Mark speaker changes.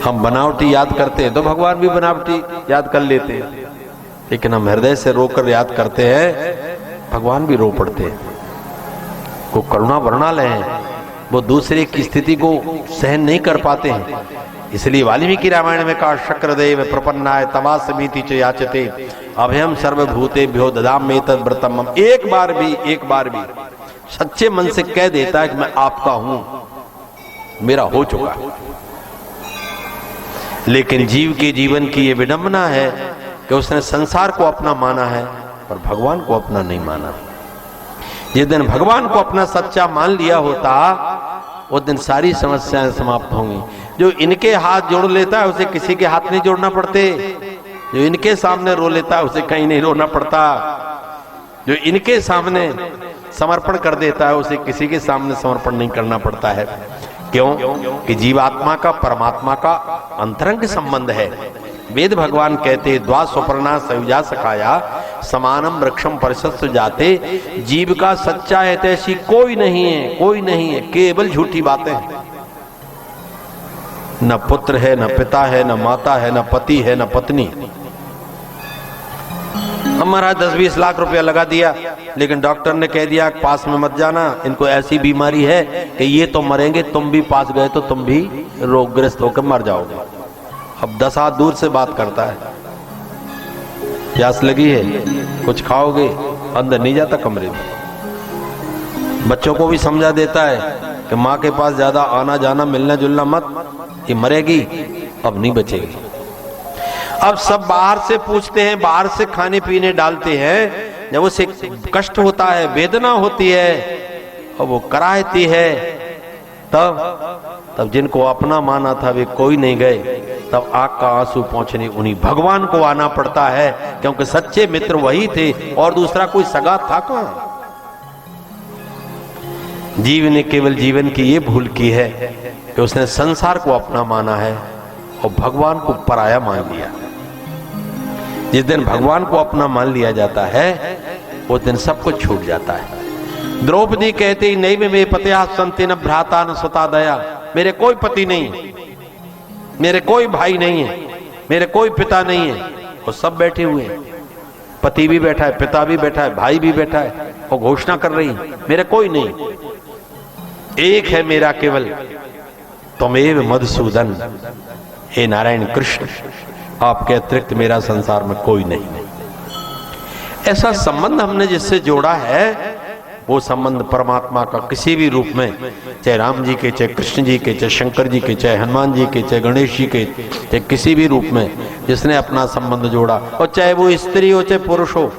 Speaker 1: हम बनावटी याद करते हैं तो भगवान भी बनावटी याद कर लेते हैं, लेकिन हम हृदय से रोकर याद करते हैं, भगवान भी रो पड़ते हैं। वो करुणा वर्णालय हैं, वो दूसरे की स्थिति को सहन नहीं कर पाते हैं। इसलिए वाल्मीकि रामायण में कहा, शक्रदेव प्रपन्नाय तवासमीति च याचते अभयम सर्वभूतेभ्यो ददाम्ये तद्व्रतम। एक बार भी सच्चे मन से कह देता है कि मैं आपका हूं, मेरा हो चुका। लेकिन जीव के जीवन की ये विडंबना है कि उसने संसार को अपना माना है और भगवान को अपना नहीं माना। जिस दिन भगवान को अपना सच्चा मान लिया होता, उस दिन सारी समस्याएं समाप्त होंगी। जो इनके हाथ जोड़ लेता है उसे किसी के हाथ नहीं जोड़ना पड़ते, जो इनके सामने रो लेता है उसे कहीं नहीं रोना पड़ता, जो इनके सामने समर्पण कर देता है उसे किसी के सामने समर्पण नहीं करना पड़ता है। क्यों? कि जीवात्मा का परमात्मा का अंतरंग संबंध है। वेद भगवान कहते द्वा स्वपर्णा सयुजा सखाया समानम वृक्षम परिषद जाते। जीव का सच्चा हितैषी कोई नहीं है, कोई नहीं है, केवल झूठी बातें हैं। न पुत्र है, न पिता है, न माता है, न पति है, न पत्नी। हमारा 10-20 लाख रुपया लगा दिया, लेकिन डॉक्टर ने कह दिया पास में मत जाना, इनको ऐसी बीमारी है कि ये तो मरेंगे, तुम भी पास गए तो तुम भी रोगग्रस्त होकर मर जाओगे। अब 10 हाथ दूर से बात करता है, प्यास लगी है, कुछ खाओगे, अंदर नहीं जाता कमरे में। बच्चों को भी समझा देता है कि माँ के पास ज्यादा आना जाना मिलना जुलना मत, ये मरेगी, अब नहीं बचेगी। अब सब बाहर से पूछते हैं, बाहर से खाने पीने डालते हैं। जब उसे कष्ट होता है, वेदना होती है और वो कराहती है, तब जिनको अपना माना था वे कोई नहीं गए, तब आग का आंसू पहुंचने उन्हीं भगवान को आना पड़ता है, क्योंकि सच्चे मित्र वही थे और दूसरा कोई सगा था कहां। जीव ने केवल जीवन की ये भूल की है कि उसने संसार को अपना माना है और भगवान को पराया मान लिया। जिस दिन भगवान को अपना मान लिया जाता है उस दिन सब कुछ छूट जाता है। द्रौपदी कहती नहीं में पत्या संति न भ्राता न सुता दया। मेरे कोई पति नहीं है, मेरे कोई भाई नहीं है, मेरे कोई पिता नहीं है, वो सब बैठे हुए हैं। पति भी बैठा है, पिता भी बैठा है, भाई भी बैठा है, वो घोषणा कर रही है मेरे कोई नहीं, एक है मेरा केवल, तुमेव मधुसूदन। हे नारायण कृष्ण, आपके अतिरिक्त मेरा संसार में कोई नहीं। ऐसा संबंध हमने जिससे जोड़ा है, वो संबंध परमात्मा का किसी भी रूप में, चाहे राम जी के, चाहे कृष्ण जी के, चाहे शंकर जी के, चाहे हनुमान जी के, चाहे गणेश जी के, चाहे किसी भी रूप में जिसने अपना संबंध जोड़ा, और चाहे वो स्त्री हो चाहे पुरुष हो,